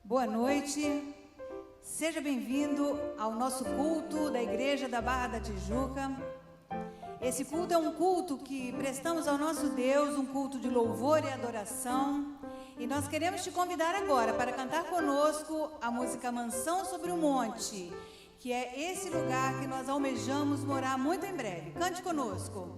Boa noite, seja bem-vindo ao nosso culto da Igreja da Barra da Tijuca. Esse culto é um culto que prestamos ao nosso Deus, um culto de louvor e adoração. E nós queremos te convidar agora para cantar conosco a música Mansão sobre o Monte, que é esse lugar que nós almejamos morar muito em breve. Cante conosco.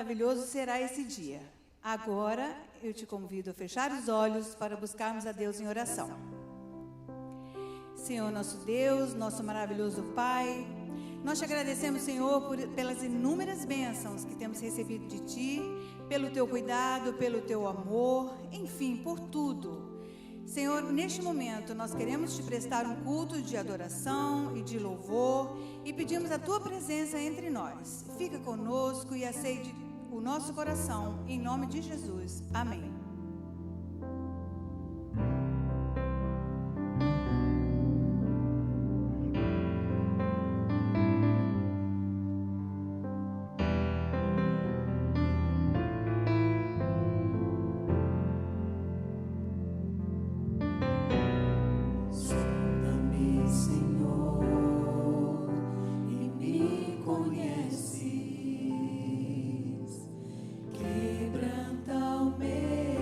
Maravilhoso será esse dia. Agora eu te convido a fechar os olhos para buscarmos a Deus em oração. Senhor, nosso Deus, nosso maravilhoso Pai, nós te agradecemos, Senhor, pelas inúmeras bênçãos que temos recebido de Ti, pelo Teu cuidado, pelo Teu amor, enfim, por tudo. Senhor, neste momento nós queremos Te prestar um culto de adoração e de louvor e pedimos a Tua presença entre nós. Fica conosco e aceite o nosso coração, em nome de Jesus. Amém. Quebranta o meu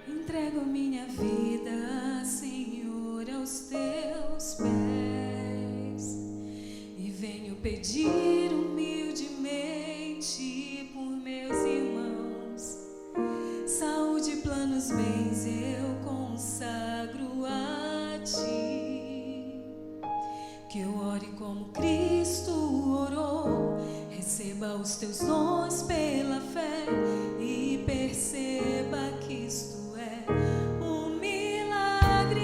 Entrego minha vida, Senhor, aos teus pés e venho pedir humildemente por meus irmãos. Saúde, planos, bens eu consagro a Ti. Que eu ore como Cristo orou, receba os Teus dons pela fé e perceba que isto é um milagre,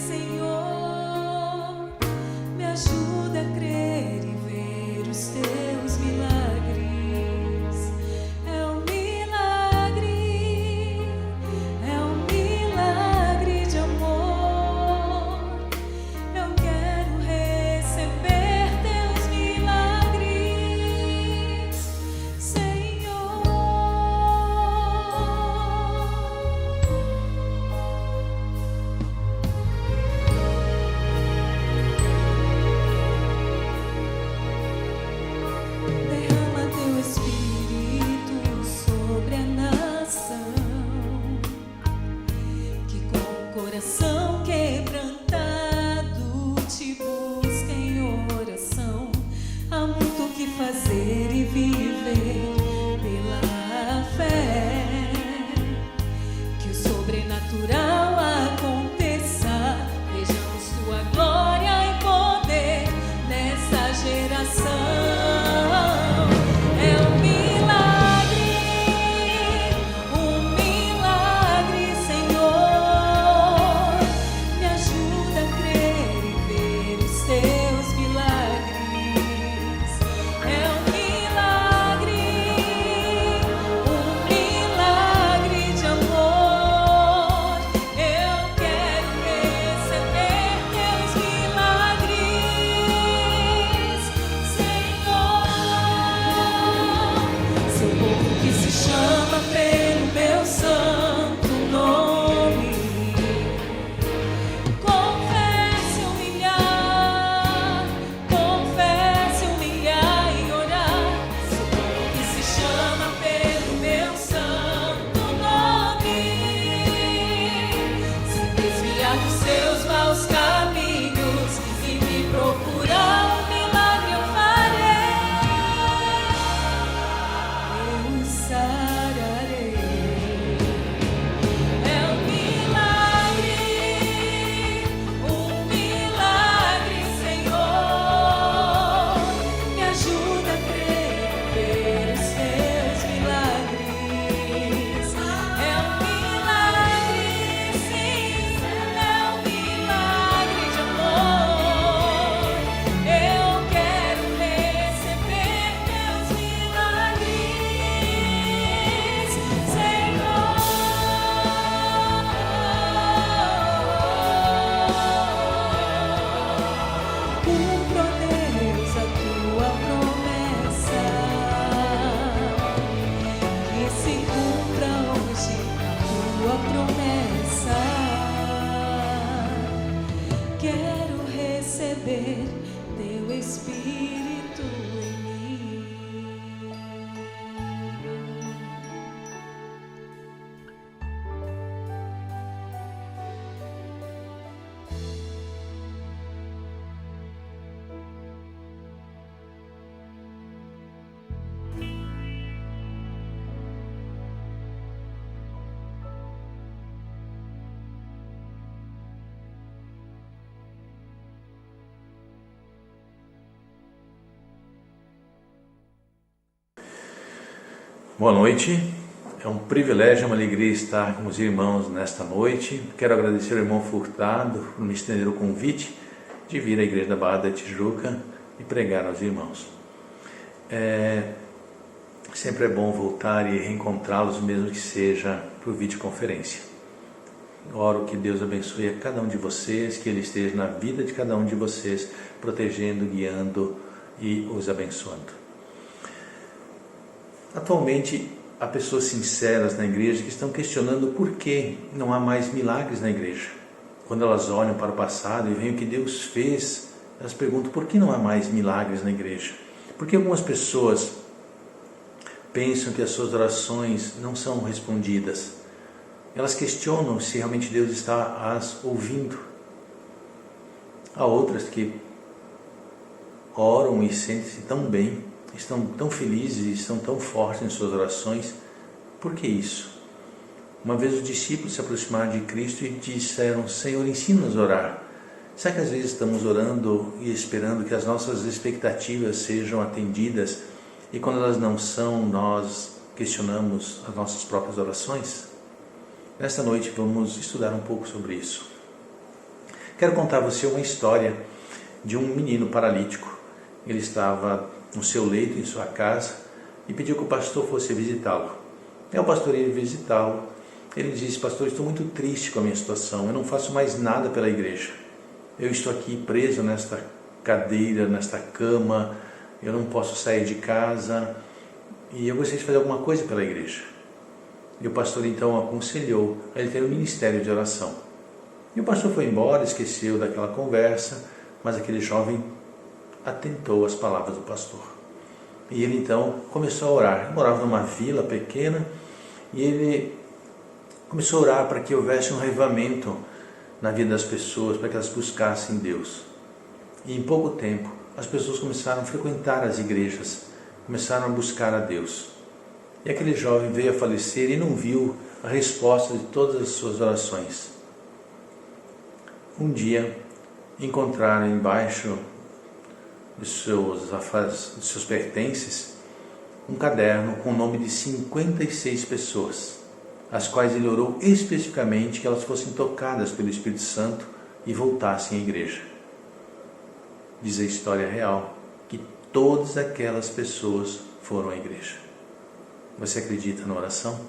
Senhor. Me ajuda a crer e ver os Teus milagres. É um milagre de amor. Eu quero receber Teus milagres, Senhor. Derrama Teu Espírito sobre a nação, que com o coração quebrantado Te busca em oração. Há muito o que fazer e viver pela fé. Que o sobrenatural aconteça, vejamos Tua glória e poder nessa geração. É um milagre, Senhor. Me ajuda a crer e ver os Teus milagres. É um milagre de amor. Eu quero receber Teus milagres, Senhor. Seu povo que se chama pelo Meu santo nome, confesse, humilhar e orar. Seu povo que se chama pelo Meu santo nome, se desviar dos seus maus caminhos e me procurar, um milagre eu farei. Eu sararei. É um milagre, Senhor. Me ajuda a crer e ver os Teus milagres. É um milagre, sim, é um milagre de amor. Eu quero receber Teus milagres, Senhor. Cumpra, ó Deus, a Tua promessa, que se cumpra hoje a Tua promessa. Quero receber Teu Espírito em mim. Boa noite, é um privilégio, uma alegria estar com os irmãos nesta noite. Quero agradecer ao irmão Furtado por me estender o convite de vir à Igreja da Barra da Tijuca e pregar aos irmãos. Sempre é bom voltar e reencontrá-los, mesmo que seja por videoconferência. Oro que Deus abençoe a cada um de vocês, que Ele esteja na vida de cada um de vocês, protegendo, guiando e os abençoando. Atualmente, há pessoas sinceras na igreja que estão questionando por que não há mais milagres na igreja. Quando elas olham para o passado e veem o que Deus fez elas perguntam por que não há mais milagres na igreja? Porque algumas pessoas pensam que as suas orações não são respondidas. Elas questionam se realmente Deus está as ouvindo. Há outras que oram e sentem-se tão bem, estão tão felizes, estão tão fortes em suas orações. Por que isso? Uma vez os discípulos se aproximaram de Cristo e disseram: Senhor, ensina-nos a orar. Será que às vezes estamos orando e esperando que as nossas expectativas sejam atendidas e quando elas não são, nós questionamos as nossas próprias orações? Nesta noite vamos estudar um pouco sobre isso. Quero contar a você uma história de um menino paralítico. Ele estava no seu leito, em sua casa, e pediu que o pastor fosse visitá-lo. O pastor ia visitá-lo. Ele disse: pastor, estou muito triste com a minha situação, eu não faço mais nada pela igreja. Eu estou aqui preso nesta cadeira, nesta cama, eu não posso sair de casa e eu gostaria de fazer alguma coisa pela igreja. E o pastor então aconselhou a ele ter um ministério de oração. E o pastor foi embora, esqueceu daquela conversa, mas aquele jovem atentou às palavras do pastor. E ele então começou a orar. Ele morava numa vila pequena e ele começou a orar para que houvesse um avivamento na vida das pessoas, para que elas buscassem Deus. E em pouco tempo, as pessoas começaram a frequentar as igrejas, começaram a buscar a Deus. E aquele jovem veio a falecer e não viu a resposta de todas as suas orações. Um dia, encontraram embaixo de seus pertences um caderno com o nome de 56 pessoas, as quais ele orou especificamente que elas fossem tocadas pelo Espírito Santo e voltassem à igreja. Diz a história real que todas aquelas pessoas foram à igreja. Você acredita na oração?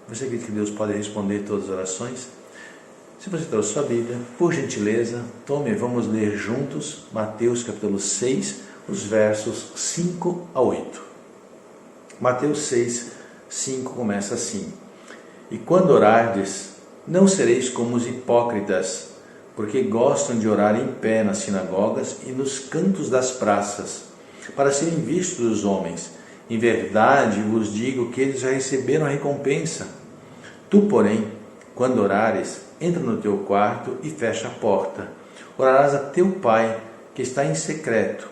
Você acredita que Deus pode responder todas as orações? Se você trouxe sua Bíblia, por gentileza, tome e vamos ler juntos Mateus capítulo 6, os versos 5 a 8. Mateus 6, 5 começa assim: E quando orardes, não sereis como os hipócritas, porque gostam de orar em pé nas sinagogas e nos cantos das praças, para serem vistos dos homens. Em verdade vos digo que eles já receberam a recompensa. Tu, porém, quando orares, entra no teu quarto e fecha a porta. Orarás a teu Pai que está em secreto,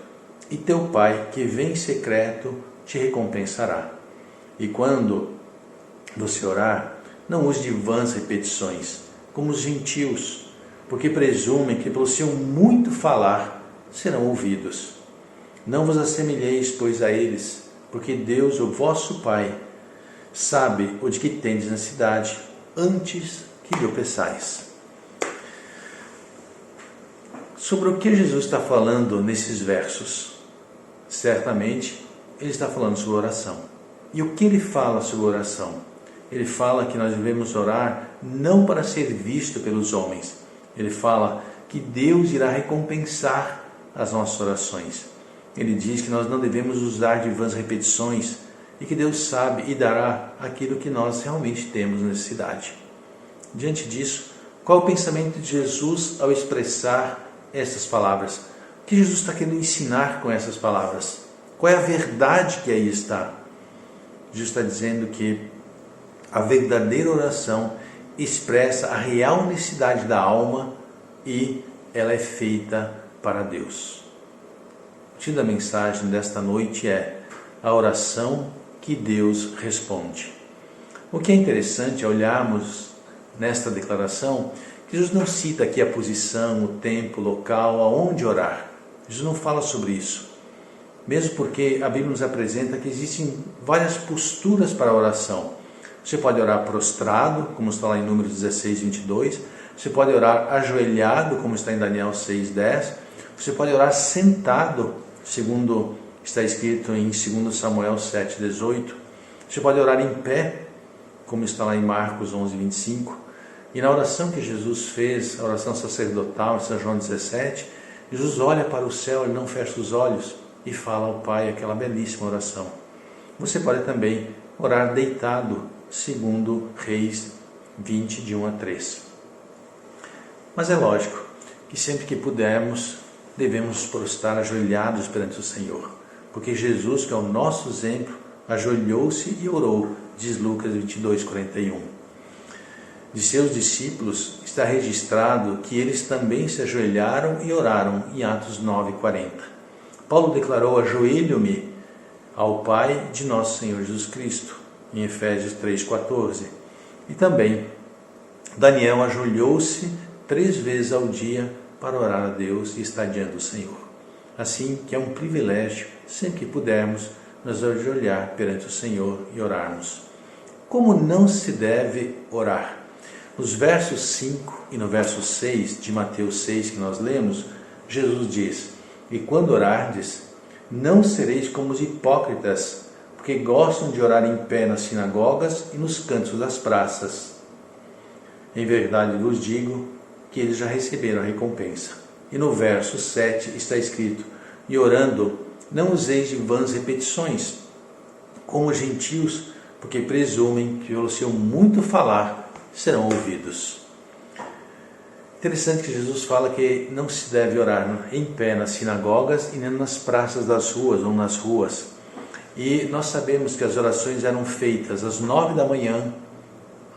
e teu Pai que vem em secreto te recompensará. E quando você orar, não use de vãs repetições, como os gentios, porque presumem que pelo seu muito falar serão ouvidos. Não vos assemelheis, pois, a eles, porque Deus, o vosso Pai, sabe o de que tendes necessidade, antes que lhe o peçais. Sobre o que Jesus está falando nesses versos? Certamente, ele está falando sobre oração. E o que ele fala sobre oração? Ele fala que nós devemos orar não para ser visto pelos homens. Ele fala que Deus irá recompensar as nossas orações. Ele diz que nós não devemos usar de vãs repetições e que Deus sabe e dará aquilo que nós realmente temos necessidade. Diante disso, qual é o pensamento de Jesus ao expressar essas palavras? O que Jesus está querendo ensinar com essas palavras? Qual é a verdade que aí está? Jesus está dizendo que a verdadeira oração expressa a real necessidade da alma e ela é feita para Deus. O título da mensagem desta noite é a oração que Deus responde. O que é interessante é olharmos nesta declaração que Jesus não cita aqui a posição, o tempo, o local, aonde orar. Jesus não fala sobre isso. Mesmo porque a Bíblia nos apresenta que existem várias posturas para a oração. Você pode orar prostrado, como está lá em Números 16, 22. Você pode orar ajoelhado, como está em Daniel 6, 10. Você pode orar sentado, segundo está escrito em 2 Samuel 7, 18. Você pode orar em pé, como está lá em Marcos 11, 25. E na oração que Jesus fez, a oração sacerdotal, em São João 17, Jesus olha para o céu, ele não fecha os olhos e fala ao Pai aquela belíssima oração. Você pode também orar deitado, segundo Reis 20, de 1 a 3. Mas é lógico que sempre que pudermos, devemos prostrar ajoelhados perante o Senhor. Porque Jesus, que é o nosso exemplo, ajoelhou-se e orou, diz Lucas 22:41. De seus discípulos está registrado que eles também se ajoelharam e oraram em Atos 9:40. Paulo declarou: ajoelho-me ao Pai de nosso Senhor Jesus Cristo, em Efésios 3:14. E também Daniel ajoelhou-se 3 vezes ao dia para orar a Deus e estar diante do Senhor. Assim que é um privilégio, sempre que pudermos, nos ajoelhar perante o Senhor e orarmos. Como não se deve orar? Nos versos 5 e no verso 6 de Mateus 6 que nós lemos, Jesus diz: e quando orardes, não sereis como os hipócritas, porque gostam de orar em pé nas sinagogas e nos cantos das praças. Em verdade vos digo que eles já receberam a recompensa. E no verso 7 está escrito: e orando, não useis de vãs repetições, como os gentios, porque presumem que pelo seu muito falar serão ouvidos. Interessante que Jesus fala que não se deve orar em pé nas sinagogas e nem nas praças das ruas ou nas ruas. E nós sabemos que as orações eram feitas às 9 da manhã,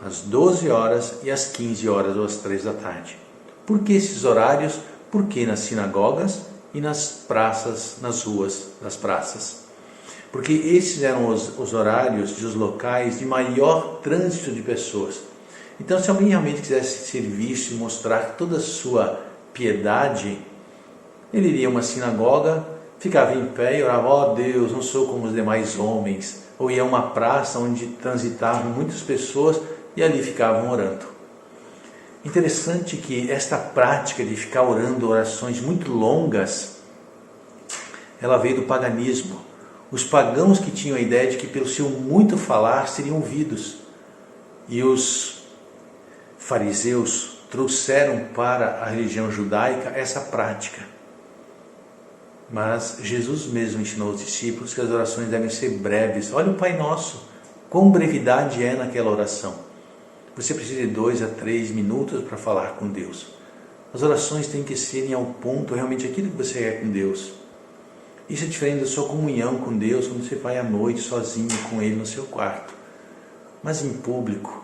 às 12 horas e às 15 horas ou às 3 da tarde. Por que esses horários? Porque nas sinagogas e nas praças, nas ruas das praças. Porque esses eram os horários dos locais de maior trânsito de pessoas. Então, se alguém realmente quisesse ser visto e mostrar toda a sua piedade, ele iria a uma sinagoga, ficava em pé e orava: ó Deus, não sou como os demais homens. Ou ia a uma praça onde transitavam muitas pessoas e ali ficavam orando. Interessante que esta prática de ficar orando orações muito longas, ela veio do paganismo. Os pagãos que tinham a ideia de que pelo seu muito falar seriam ouvidos. E os fariseus trouxeram para a religião judaica essa prática. Mas Jesus mesmo ensinou aos discípulos que as orações devem ser breves. Olha o Pai Nosso, quão brevidade é naquela oração. Você precisa de 2 a 3 minutos para falar com Deus. As orações têm que serem ao ponto, realmente aquilo que você quer com Deus. Isso é diferente da sua comunhão com Deus, quando você vai à noite sozinho com Ele no seu quarto. Mas em público,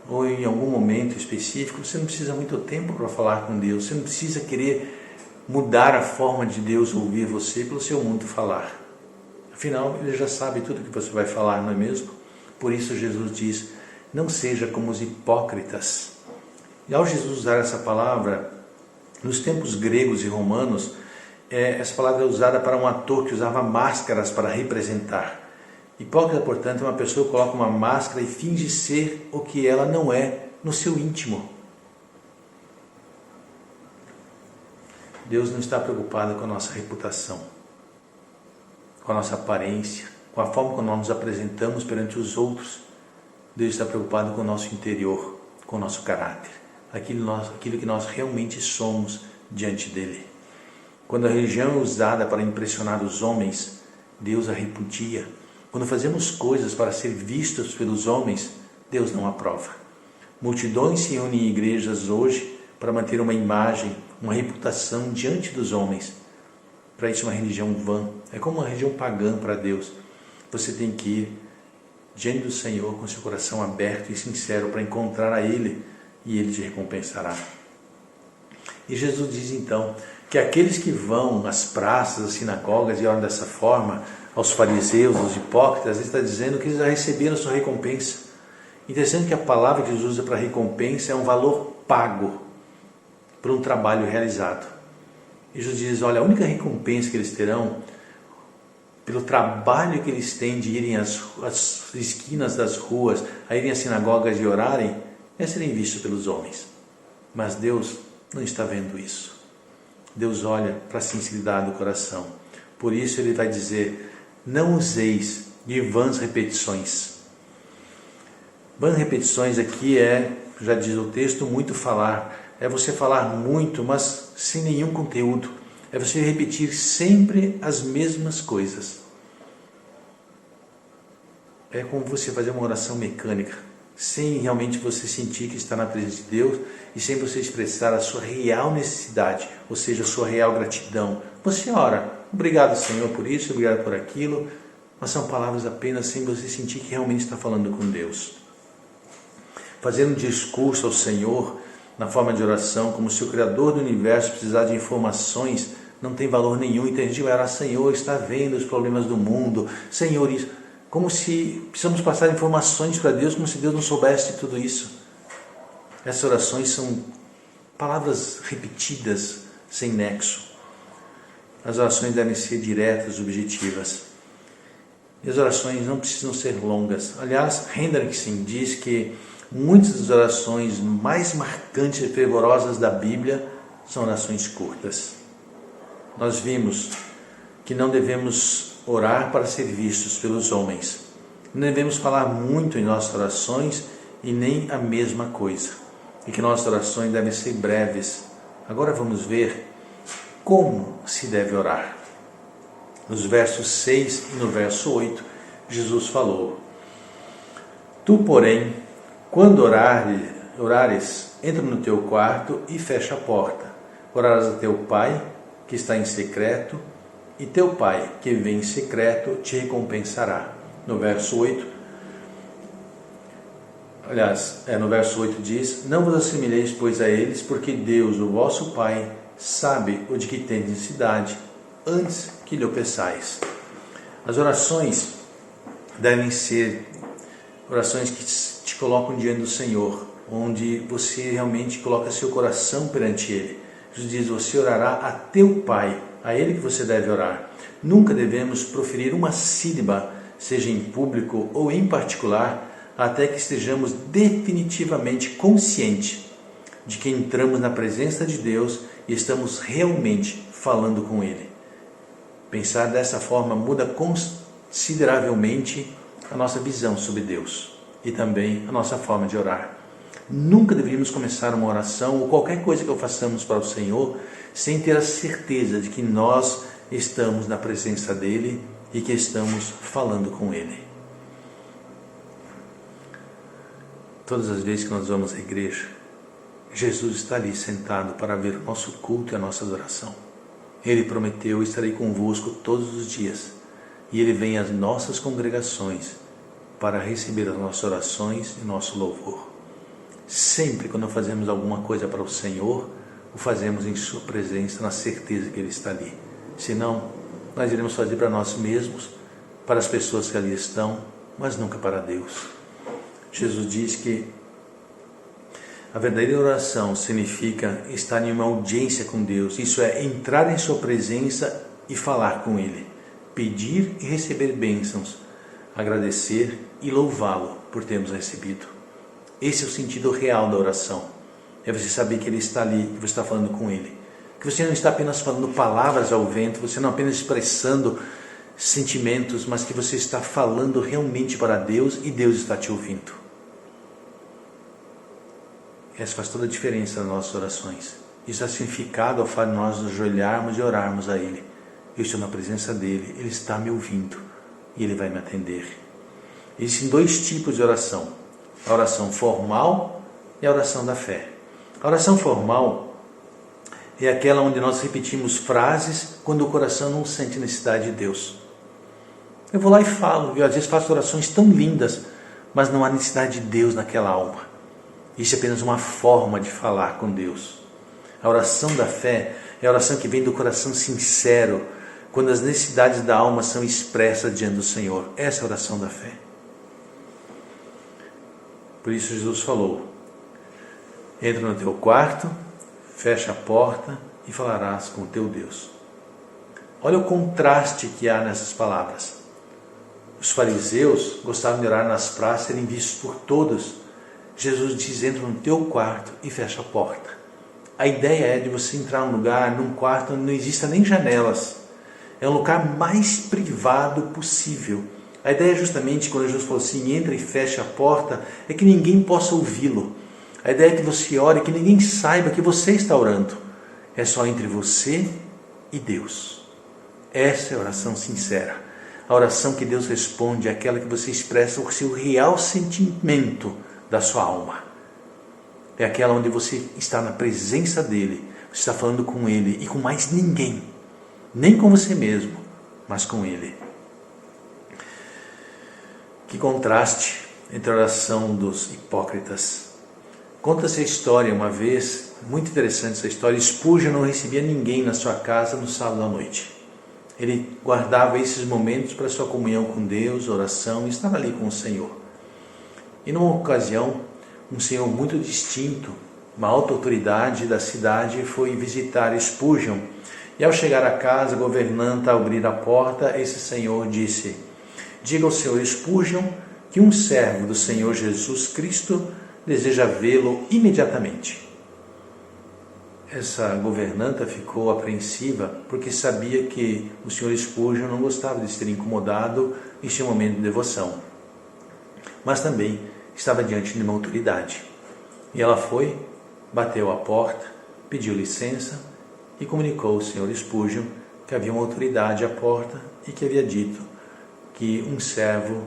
ou em algum momento específico, você não precisa muito tempo para falar com Deus. Você não precisa querer mudar a forma de Deus ouvir você pelo seu muito falar. Afinal, Ele já sabe tudo que você vai falar, não é mesmo? Por isso Jesus diz: não seja como os hipócritas. E ao Jesus usar essa palavra, nos tempos gregos e romanos, essa palavra é usada para um ator que usava máscaras para representar. Hipócrita, portanto, é uma pessoa que coloca uma máscara e finge ser o que ela não é no seu íntimo. Deus não está preocupado com a nossa reputação, com a nossa aparência, com a forma como nós nos apresentamos perante os outros. Deus está preocupado com o nosso interior, com o nosso caráter, aquilo que nós realmente somos diante dele. Quando a religião é usada para impressionar os homens, Deus a repudia. Quando fazemos coisas para ser vistos pelos homens, Deus não aprova. Multidões se reúnem em igrejas hoje para manter uma imagem, uma reputação diante dos homens. Para isso, uma religião vã. É como uma religião pagã para Deus. Você tem que ir diante do Senhor com seu coração aberto e sincero para encontrar a Ele, e Ele te recompensará. E Jesus diz então que aqueles que vão às praças, às sinagogas e oram dessa forma, aos fariseus, aos hipócritas, Ele está dizendo que eles já receberam a sua recompensa. Interessante que a palavra que Jesus usa para recompensa é um valor pago por um trabalho realizado. E Jesus diz: olha, a única recompensa que eles terão pelo trabalho que eles têm de irem às esquinas das ruas, a irem às sinagogas e orarem, é serem vistos pelos homens. Mas Deus não está vendo isso. Deus olha para a sinceridade do coração. Por isso Ele vai dizer: não useis de vãs repetições. Vãs repetições aqui já diz o texto, muito falar. É você falar muito, mas sem nenhum conteúdo. É você repetir sempre as mesmas coisas. É como você fazer uma oração mecânica, sem realmente você sentir que está na presença de Deus e sem você expressar a sua real necessidade, ou seja, a sua real gratidão. Você ora, obrigado Senhor por isso, obrigado por aquilo, mas são palavras apenas sem você sentir que realmente está falando com Deus. Fazer um discurso ao Senhor na forma de oração, como se o Criador do Universo precisasse de informações, não tem valor nenhum. Então a gente vai orar, Senhor, está vendo os problemas do mundo, Senhor, isso, como se precisamos passar informações para Deus, como se Deus não soubesse de tudo isso. Essas orações são palavras repetidas, sem nexo. As orações devem ser diretas, objetivas. E as orações não precisam ser longas. Aliás, Hendrickson diz que muitas das orações mais marcantes e fervorosas da Bíblia são orações curtas. Nós vimos que não devemos orar para ser vistos pelos homens. Não devemos falar muito em nossas orações e nem a mesma coisa. E que nossas orações devem ser breves. Agora vamos ver como se deve orar. Nos versos 6 e no verso 8, Jesus falou: Tu, porém, quando orares, entra no teu quarto e fecha a porta. Orarás a teu Pai, que está em secreto, e teu Pai, que vem em secreto, te recompensará. No verso 8, no verso 8 diz: Não vos assemelheis, pois, a eles, porque Deus, o vosso Pai, sabe o de que tendes necessidade, antes que lhe o peçais. As orações devem ser orações que te colocam diante do Senhor, onde você realmente coloca seu coração perante Ele. Jesus diz: você orará a teu Pai, a Ele que você deve orar. Nunca devemos proferir uma sílaba, seja em público ou em particular, até que estejamos definitivamente conscientes de que entramos na presença de Deus e estamos realmente falando com Ele. Pensar dessa forma muda consideravelmente a nossa visão sobre Deus e também a nossa forma de orar. Nunca deveríamos começar uma oração ou qualquer coisa que façamos para o Senhor sem ter a certeza de que nós estamos na presença dEle e que estamos falando com Ele. Todas as vezes que nós vamos à igreja, Jesus está ali sentado para ver o nosso culto e a nossa adoração. Ele prometeu: estarei convosco todos os dias. E Ele vem às nossas congregações para receber as nossas orações e nosso louvor. Sempre quando fazemos alguma coisa para o Senhor, o fazemos em sua presença, na certeza que Ele está ali. Senão, nós iremos fazer para nós mesmos, para as pessoas que ali estão, mas nunca para Deus. Jesus diz que a verdadeira oração significa estar em uma audiência com Deus. Isso é, entrar em sua presença e falar com Ele. Pedir e receber bênçãos. Agradecer e louvá-lo por termos recebido. Esse é o sentido real da oração. É você saber que Ele está ali e você está falando com Ele. Que você não está apenas falando palavras ao vento, você não apenas expressando sentimentos, mas que você está falando realmente para Deus e Deus está te ouvindo. Essa faz toda a diferença nas nossas orações. Isso é significado ao fato de nós nos ajoelharmos e orarmos a Ele. Eu estou na presença dEle, Ele está me ouvindo e Ele vai me atender. Existem dois tipos de oração: a oração formal e a oração da fé. A oração formal é aquela onde nós repetimos frases quando o coração não sente necessidade de Deus. Eu vou lá e falo, eu às vezes faço orações tão lindas, mas não há necessidade de Deus naquela alma. Isso é apenas uma forma de falar com Deus. A oração da fé é a oração que vem do coração sincero, quando as necessidades da alma são expressas diante do Senhor. Essa é a oração da fé. Por isso Jesus falou: entra no teu quarto, fecha a porta e falarás com o teu Deus. Olha o contraste que há nessas palavras. Os fariseus gostavam de orar nas praças, serem vistos por todos. Jesus diz: entra no teu quarto e fecha a porta. A ideia é de você entrar num lugar, num quarto onde não exista nem janelas. É um lugar mais privado possível. A ideia é justamente, quando Jesus falou assim: entra e fecha a porta, é que ninguém possa ouvi-lo. A ideia é que você ore, que ninguém saiba que você está orando. É só entre você e Deus. Essa é a oração sincera. A oração que Deus responde é aquela que você expressa o seu real sentimento da sua alma. é aquela onde você está na presença dele, você está falando com ele e com mais ninguém, nem com você mesmo, mas com ele. Que contraste entre a oração dos hipócritas. Conta-se a história uma vez, muito interessante essa história. Spurgeon não recebia ninguém na sua casa no sábado à noite. Ele guardava esses momentos para sua comunhão com Deus, oração, e estava ali com o Senhor. E numa ocasião, um senhor muito distinto, uma alta autoridade da cidade, foi visitar Spurgeon. E ao chegar a casa, a governanta, ao abrir a porta, esse senhor disse: diga ao senhor Spurgeon que um servo do Senhor Jesus Cristo deseja vê-lo imediatamente. Essa governanta ficou apreensiva porque sabia que o senhor Spurgeon não gostava de ser incomodado em seu momento de devoção, mas também estava diante de uma autoridade. E ela foi, bateu à porta, pediu licença e comunicou ao senhor Spurgeon que havia uma autoridade à porta e que havia dito que um servo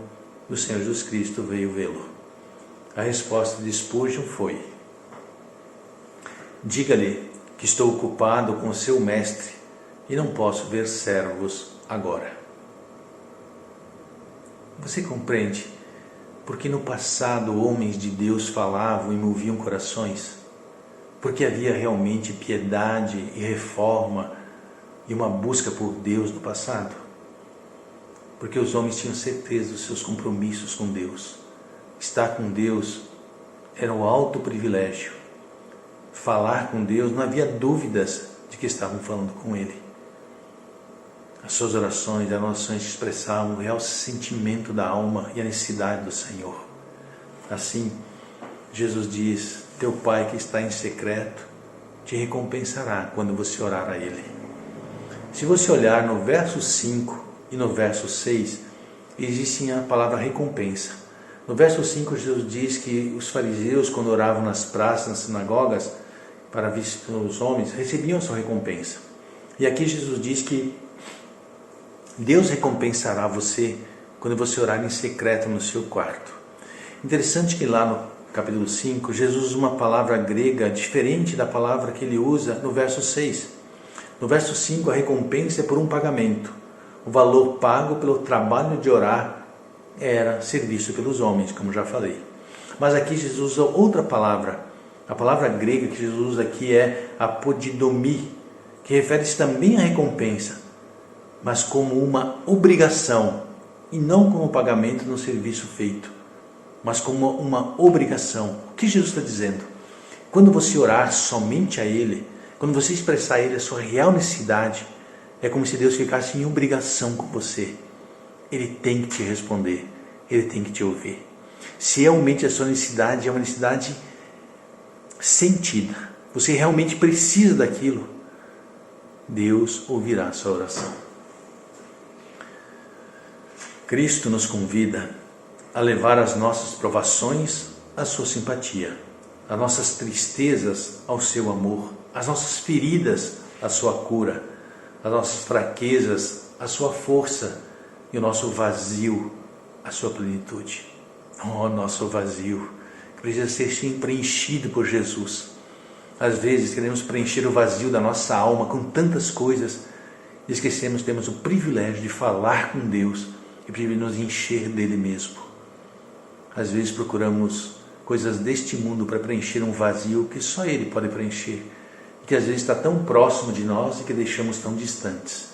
do Senhor Jesus Cristo veio vê-lo. A resposta de Spurgeon foi: diga-lhe que estou ocupado com o seu mestre e não posso ver servos agora. Você compreende porque no passado homens de Deus falavam e moviam corações? Porque havia realmente piedade e reforma e uma busca por Deus no passado? Porque os homens tinham certeza dos seus compromissos com Deus. Estar com Deus era um alto privilégio. Falar com Deus, não havia dúvidas de que estavam falando com Ele. As suas orações, as orações expressavam o real sentimento da alma e a necessidade do Senhor. Assim, Jesus diz: teu Pai que está em secreto te recompensará quando você orar a Ele. Se você olhar no verso 5 e no verso 6, existe a palavra recompensa. No verso 5, Jesus diz que os fariseus, quando oravam nas praças, nas sinagogas, para vistos pelos homens, recebiam a sua recompensa. E aqui Jesus diz que Deus recompensará você quando você orar em secreto no seu quarto. Interessante que lá no capítulo 5, Jesus usa uma palavra grega diferente da palavra que ele usa no verso 6. No verso 5, a recompensa é por um pagamento. O valor pago pelo trabalho de orar era serviço pelos homens, como já falei. Mas aqui Jesus usa outra palavra. A palavra grega que Jesus usa aqui é apodidomi, que refere-se também à recompensa, mas como uma obrigação, e não como pagamento no serviço feito, mas como uma obrigação. O que Jesus está dizendo? Quando você orar somente a Ele, quando você expressar a Ele a sua real necessidade, é como se Deus ficasse em obrigação com você. Ele tem que te responder, Ele tem que te ouvir. Se realmente a sua necessidade é uma necessidade sentida, você realmente precisa daquilo, Deus ouvirá a sua oração. Cristo nos convida a levar as nossas provações à sua simpatia, as nossas tristezas ao seu amor, as nossas feridas à sua cura, as nossas fraquezas à sua força e o nosso vazio à sua plenitude. Oh, nosso vazio que precisa ser preenchido por Jesus. Às vezes queremos preencher o vazio da nossa alma com tantas coisas e esquecemos que temos o privilégio de falar com Deus e de nos encher dele mesmo. Às vezes procuramos coisas deste mundo para preencher um vazio que só Ele pode preencher, e que às vezes está tão próximo de nós e que deixamos tão distantes.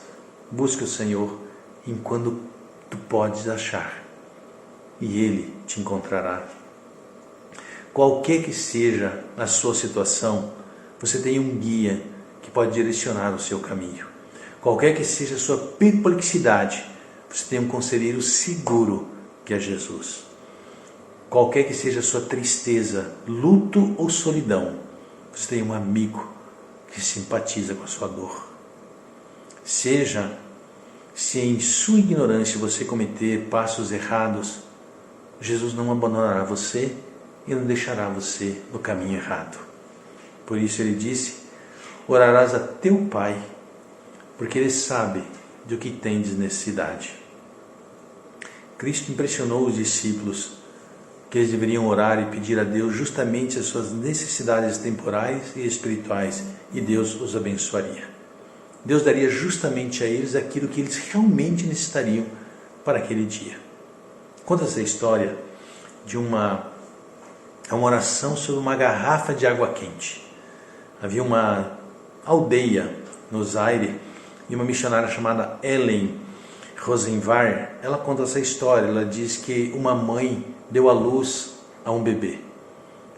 Busca o Senhor enquanto tu podes achar, e Ele te encontrará. Qualquer que seja a sua situação, você tem um guia que pode direcionar o seu caminho. Qualquer que seja a sua perplexidade, você tem um conselheiro seguro que é Jesus. Qualquer que seja a sua tristeza, luto ou solidão, você tem um amigo que simpatiza com a sua dor. Seja se em sua ignorância você cometer passos errados, Jesus não abandonará você e não deixará você no caminho errado. Por isso ele disse: orarás a teu Pai, porque Ele sabe do que tendes necessidade. Cristo impressionou os discípulos que eles deveriam orar e pedir a Deus justamente as suas necessidades temporais e espirituais, e Deus os abençoaria. Deus daria justamente a eles aquilo que eles realmente necessitariam para aquele dia. Conta essa história de uma oração sobre uma garrafa de água quente. Havia uma aldeia no Zaire e uma missionária chamada Ellen Rosenvar. Ela conta essa história. Ela diz que uma mãe deu à luz a um bebê.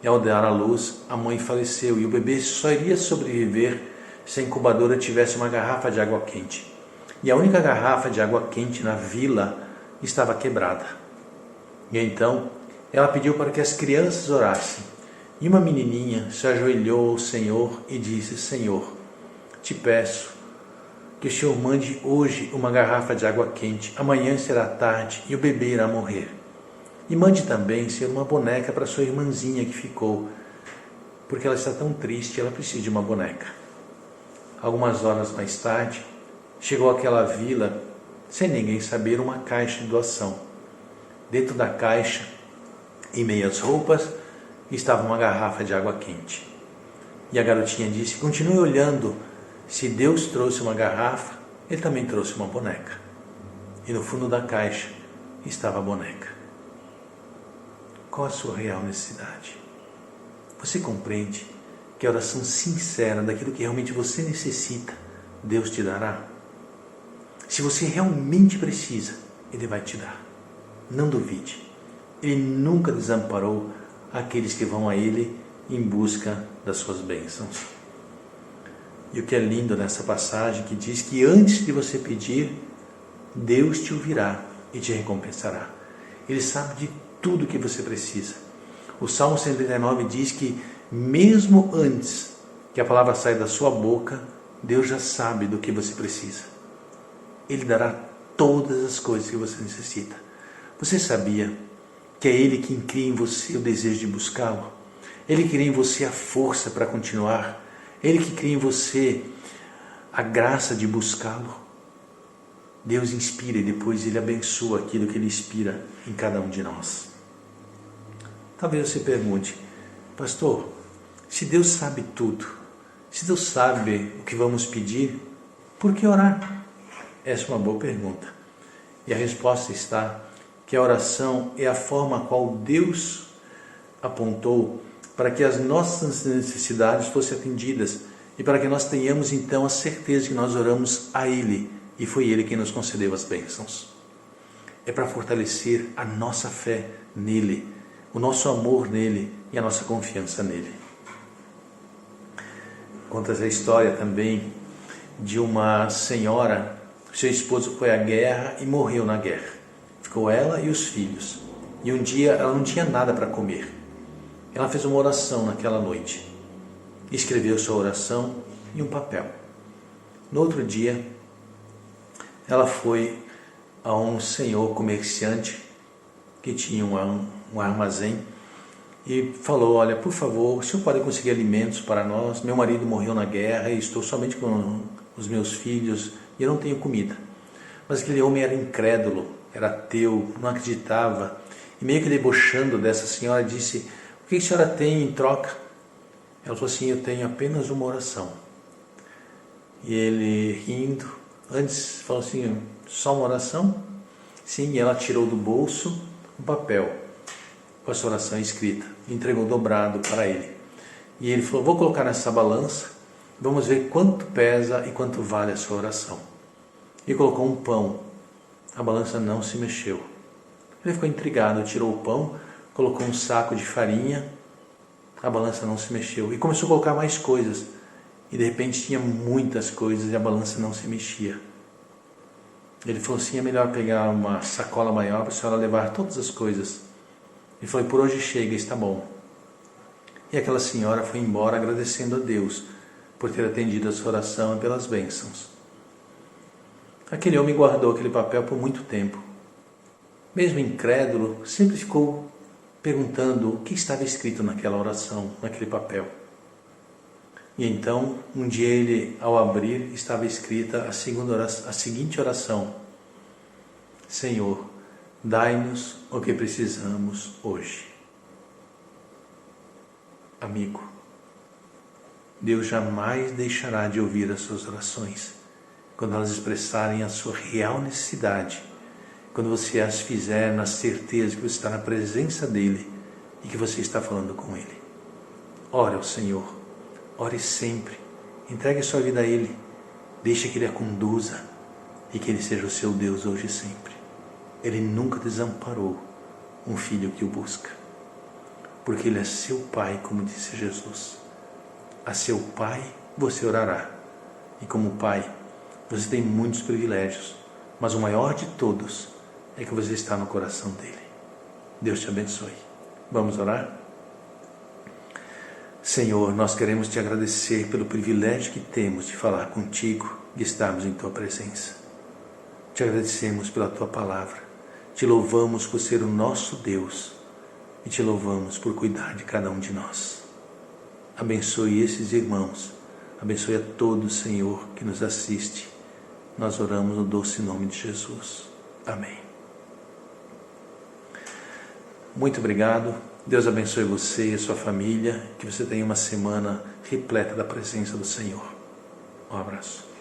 E ao dar à luz, a mãe faleceu e o bebê só iria sobreviver se a incubadora tivesse uma garrafa de água quente. E a única garrafa de água quente na vila estava quebrada. E então ela pediu para que as crianças orassem. E uma menininha se ajoelhou ao Senhor e disse: Senhor, te peço que o Senhor mande hoje uma garrafa de água quente. Amanhã será tarde e o bebê irá morrer. E mande também, Senhor, uma boneca para sua irmãzinha que ficou, porque ela está tão triste, ela precisa de uma boneca. Algumas horas mais tarde, chegou àquela vila, sem ninguém saber, uma caixa de doação. Dentro da caixa, em meio às roupas, estava uma garrafa de água quente. E a garotinha disse: continue olhando, se Deus trouxe uma garrafa, Ele também trouxe uma boneca. E no fundo da caixa estava a boneca. Qual a sua real necessidade? Você compreende que a oração sincera daquilo que realmente você necessita, Deus te dará? Se você realmente precisa, Ele vai te dar. Não duvide. Ele nunca desamparou aqueles que vão a Ele em busca das suas bênçãos. E o que é lindo nessa passagem, que diz que antes de você pedir, Deus te ouvirá e te recompensará. Ele sabe de tudo que você precisa. O Salmo 139 diz que mesmo antes que a palavra saia da sua boca, Deus já sabe do que você precisa. Ele dará todas as coisas que você necessita. Você sabia que é Ele quem cria em você o desejo de buscá-lo? Ele cria em você a força para continuar. Ele que cria em você a graça de buscá-lo. Deus inspira e depois Ele abençoa aquilo que Ele inspira em cada um de nós. Talvez você pergunte: pastor, se Deus sabe tudo, se Deus sabe o que vamos pedir, por que orar? Essa é uma boa pergunta. E a resposta está que a oração é a forma a qual Deus apontou para que as nossas necessidades fossem atendidas e para que nós tenhamos então a certeza que nós oramos a Ele e foi Ele quem nos concedeu as bênçãos. É para fortalecer a nossa fé nele, o nosso amor nele e a nossa confiança nele. Conta essa história também de uma senhora, seu esposo foi à guerra e morreu na guerra. Ficou ela e os filhos. E um dia ela não tinha nada para comer. Ela fez uma oração naquela noite. Escreveu sua oração em um papel. No outro dia, ela foi a um senhor comerciante que tinha um armazém e falou: olha, por favor, o senhor pode conseguir alimentos para nós? Meu marido morreu na guerra e estou somente com os meus filhos e eu não tenho comida. Mas aquele homem era incrédulo, era ateu, não acreditava. E meio que debochando dessa senhora, disse: o que a senhora tem em troca? Ela falou assim: eu tenho apenas uma oração. E ele, rindo, antes falou assim: só uma oração? Sim, e ela tirou do bolso um papel com a sua oração escrita, entregou dobrado para ele. E ele falou: vou colocar nessa balança, vamos ver quanto pesa e quanto vale a sua oração. E colocou um pão, a balança não se mexeu. Ele ficou intrigado, tirou o pão, colocou um saco de farinha, a balança não se mexeu. E começou a colocar mais coisas. E de repente tinha muitas coisas e a balança não se mexia. Ele falou assim: é melhor pegar uma sacola maior para a senhora levar todas as coisas. Ele falou: por hoje chega, está bom. E aquela senhora foi embora agradecendo a Deus por ter atendido a sua oração e pelas bênçãos. Aquele homem guardou aquele papel por muito tempo. Mesmo incrédulo, sempre ficou perguntando o que estava escrito naquela oração, naquele papel. E então, um dia ele, ao abrir, estava escrita a seguinte oração: Senhor, dai-nos o que precisamos hoje. amigo. Deus jamais deixará de ouvir as suas orações quando elas expressarem a sua real necessidade, quando você as fizer na certeza que você está na presença dEle e que você está falando com Ele. Ore ao Senhor, ore sempre, entregue a sua vida a Ele, deixe que Ele a conduza e que Ele seja o seu Deus hoje e sempre. Ele nunca desamparou um filho que o busca, porque Ele é seu Pai, como disse Jesus. A seu Pai você orará, e como Pai você tem muitos privilégios, mas o maior de todos é que você está no coração dEle. Deus te abençoe. Vamos orar? Senhor, nós queremos te agradecer pelo privilégio que temos de falar contigo, de estarmos em tua presença. Te agradecemos pela tua palavra, te louvamos por ser o nosso Deus e te louvamos por cuidar de cada um de nós. Abençoe esses irmãos, abençoe a todos, Senhor, que nos assiste. Nós oramos no doce nome de Jesus. Amém. Muito obrigado. Deus abençoe você e a sua família. Que você tenha uma semana repleta da presença do Senhor. Um abraço.